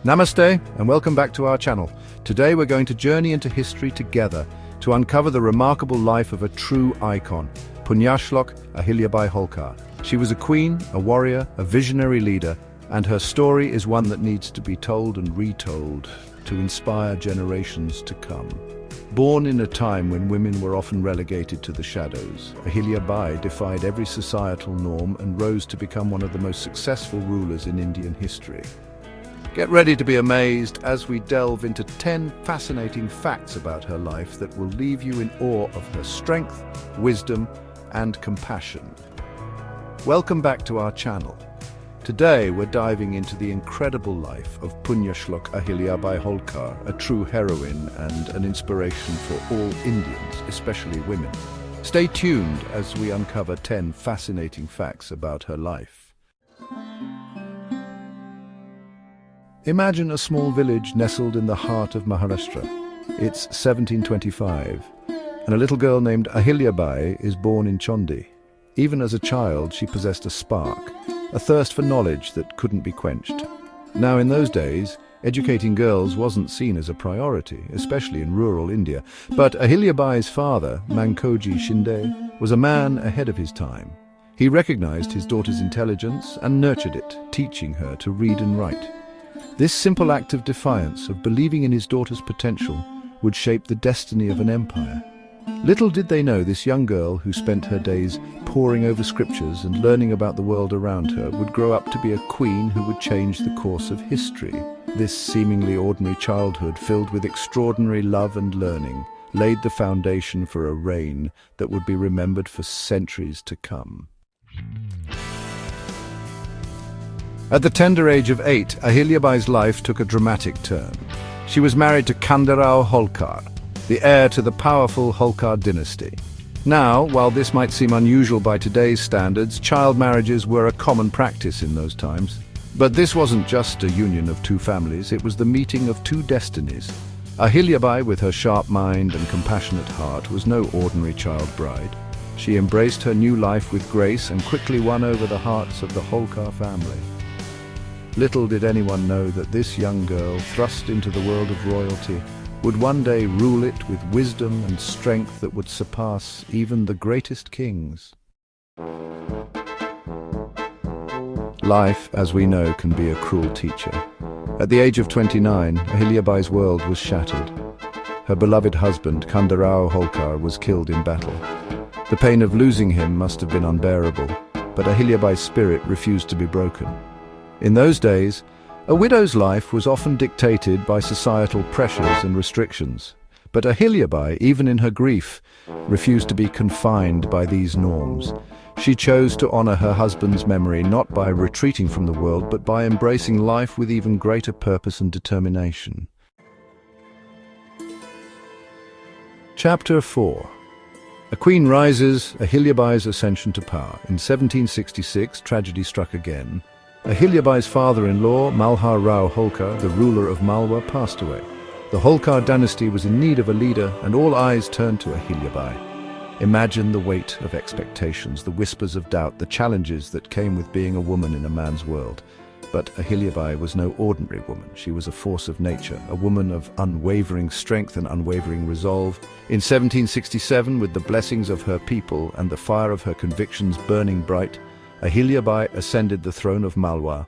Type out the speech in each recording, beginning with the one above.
Namaste and welcome back to our channel. Today we're going to journey into history together to uncover the remarkable life of a true icon, Punyashlok Ahilyabai Holkar. She was a queen, a warrior, a visionary leader, and her story is one that needs to be told and retold to inspire generations to come. Born in a time when women were often relegated to the shadows, Ahilyabai defied every societal norm and rose to become one of the most successful rulers in Indian history. Get ready to be amazed as we delve into 10 fascinating facts about her life that will leave you in awe of her strength, wisdom, and compassion. Welcome back to our channel. Today we're diving into the incredible life of Punyashlok Ahilyabai Holkar, a true heroine and an inspiration for all Indians, especially women. Stay tuned as we uncover 10 fascinating facts about her life. Imagine a small village nestled in the heart of Maharashtra. It's 1725, and a little girl named Ahilyabai is born in Chondi. Even as a child, she possessed a spark, a thirst for knowledge that couldn't be quenched. Now, in those days, educating girls wasn't seen as a priority, especially in rural India. But Ahilyabai's father, Mankoji Shinde, was a man ahead of his time. He recognized his daughter's intelligence and nurtured it, teaching her to read and write. This simple act of defiance, of believing in his daughter's potential, would shape the destiny of an empire. Little did they know this young girl, who spent her days poring over scriptures and learning about the world around her, would grow up to be a queen who would change the course of history. This seemingly ordinary childhood, filled with extraordinary love and learning, laid the foundation for a reign that would be remembered for centuries to come. At the tender age of 8, Ahilyabai's life took a dramatic turn. She was married to Khanderao Holkar, the heir to the powerful Holkar dynasty. Now, while this might seem unusual by today's standards, child marriages were a common practice in those times. But this wasn't just a union of two families, it was the meeting of two destinies. Ahilyabai, with her sharp mind and compassionate heart, was no ordinary child bride. She embraced her new life with grace and quickly won over the hearts of the Holkar family. Little did anyone know that this young girl, thrust into the world of royalty, would one day rule it with wisdom and strength that would surpass even the greatest kings. Life, as we know, can be a cruel teacher. At the age of 29, Ahilyabai's world was shattered. Her beloved husband, Khanderao Holkar, was killed in battle. The pain of losing him must have been unbearable, but Ahilyabai's spirit refused to be broken. In those days, a widow's life was often dictated by societal pressures and restrictions. But Ahilyabai, even in her grief, refused to be confined by these norms. She chose to honor her husband's memory not by retreating from the world, but by embracing life with even greater purpose and determination. Chapter 4. A queen rises, Ahilyabai's ascension to power. In 1766, tragedy struck again. Ahilyabai's father-in-law, Malwa Rao Holkar, the ruler of Malwa, passed away. The Holkar dynasty was in need of a leader, and all eyes turned to Ahilyabai. Imagine the weight of expectations, the whispers of doubt, the challenges that came with being a woman in a man's world. But Ahilyabai was no ordinary woman. She was a force of nature, a woman of unwavering strength and unwavering resolve. In 1767, with the blessings of her people and the fire of her convictions burning bright, Ahilyabai ascended the throne of Malwa.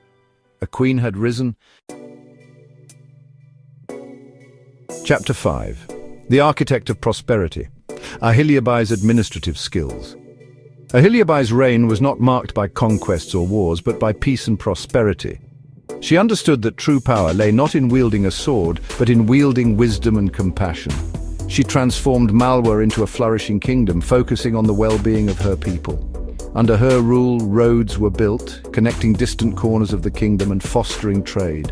A queen had risen. Chapter 5. The Architect of Prosperity. Ahilyabai's administrative skills. Ahilyabai's reign was not marked by conquests or wars, but by peace and prosperity. She understood that true power lay not in wielding a sword, but in wielding wisdom and compassion. She transformed Malwa into a flourishing kingdom, focusing on the well-being of her people. Under her rule, roads were built, connecting distant corners of the kingdom and fostering trade.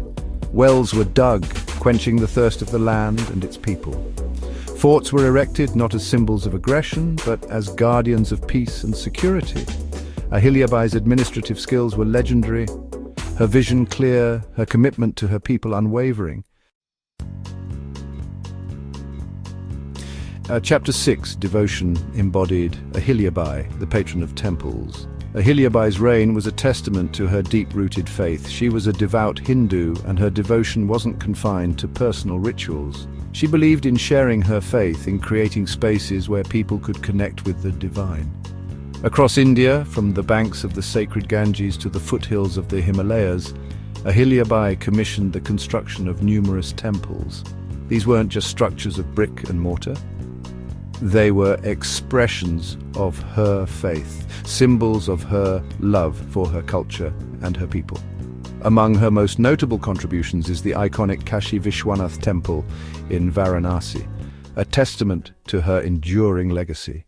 Wells were dug, quenching the thirst of the land and its people. Forts were erected not as symbols of aggression, but as guardians of peace and security. Ahilyabai's administrative skills were legendary, her vision clear, her commitment to her people unwavering. Chapter 6, Devotion embodied. Ahilyabai, the patron of temples. Ahilyabai's reign was a testament to her deep-rooted faith. She was a devout Hindu, and her devotion wasn't confined to personal rituals. She believed in sharing her faith, in creating spaces where people could connect with the divine. Across India, from the banks of the sacred Ganges to the foothills of the Himalayas, Ahilyabai commissioned the construction of numerous temples. These weren't just structures of brick and mortar. They were expressions of her faith, symbols of her love for her culture and her people. Among her most notable contributions is the iconic Kashi Vishwanath temple in Varanasi, a testament to her enduring legacy.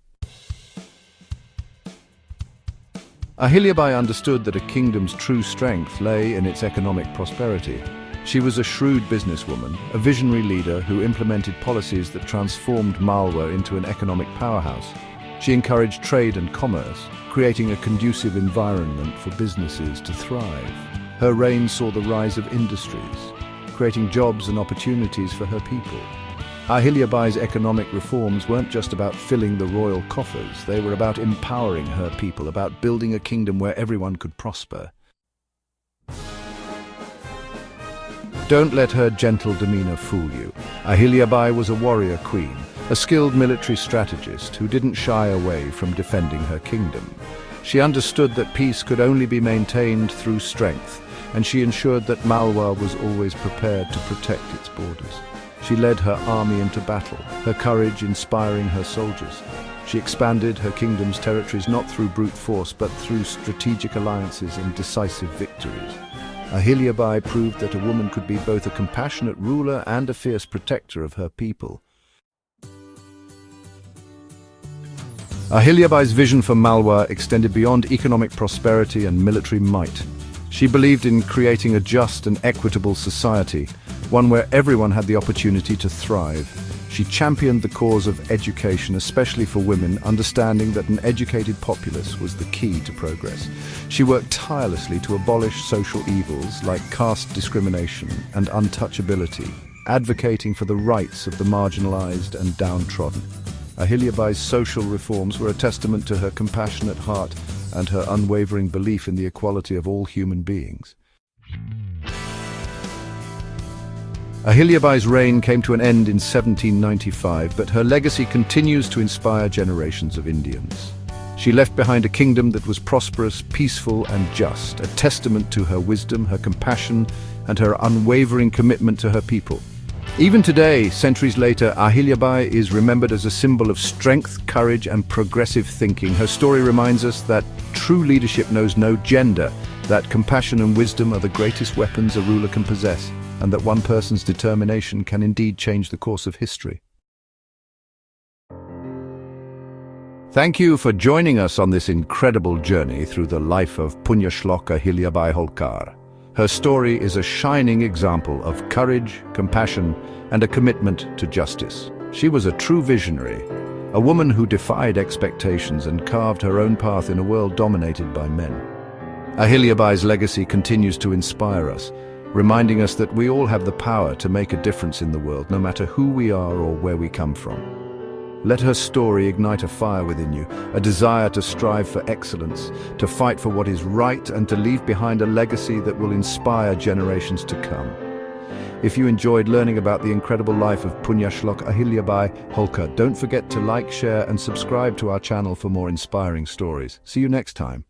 Ahilyabai understood that a kingdom's true strength lay in its economic prosperity. She was a shrewd businesswoman, a visionary leader who implemented policies that transformed Malwa into an economic powerhouse. She encouraged trade and commerce, creating a conducive environment for businesses to thrive. Her reign saw the rise of industries, creating jobs and opportunities for her people. Ahilyabai's economic reforms weren't just about filling the royal coffers, they were about empowering her people, about building a kingdom where everyone could prosper. Don't let her gentle demeanor fool you. Ahilyabai was a warrior queen, a skilled military strategist who didn't shy away from defending her kingdom. She understood that peace could only be maintained through strength, and she ensured that Malwa was always prepared to protect its borders. She led her army into battle, her courage inspiring her soldiers. She expanded her kingdom's territories not through brute force, but through strategic alliances and decisive victories. Ahilyabai proved that a woman could be both a compassionate ruler and a fierce protector of her people. Ahilyabai's vision for Malwa extended beyond economic prosperity and military might. She believed in creating a just and equitable society, one where everyone had the opportunity to thrive. She championed the cause of education, especially for women, understanding that an educated populace was the key to progress. She worked tirelessly to abolish social evils like caste discrimination and untouchability, advocating for the rights of the marginalized and downtrodden. Ahilyabai's social reforms were a testament to her compassionate heart and her unwavering belief in the equality of all human beings. Ahilyabai's reign came to an end in 1795, but her legacy continues to inspire generations of Indians. She left behind a kingdom that was prosperous, peaceful, and just, a testament to her wisdom, her compassion, and her unwavering commitment to her people. Even today, centuries later, Ahilyabai is remembered as a symbol of strength, courage, and progressive thinking. Her story reminds us that true leadership knows no gender, that compassion and wisdom are the greatest weapons a ruler can possess, and that one person's determination can indeed change the course of history. Thank you for joining us on this incredible journey through the life of Punyashlok Ahilyabai Holkar. Her story is a shining example of courage, compassion, and a commitment to justice. She was a true visionary, a woman who defied expectations and carved her own path in a world dominated by men. Ahilyabai's legacy continues to inspire us, reminding us that we all have the power to make a difference in the world, no matter who we are or where we come from. Let her story ignite a fire within you, a desire to strive for excellence, to fight for what is right, and to leave behind a legacy that will inspire generations to come. If you enjoyed learning about the incredible life of Punyashlok Ahilyabai Holkar, don't forget to like, share, and subscribe to our channel for more inspiring stories. See you next time.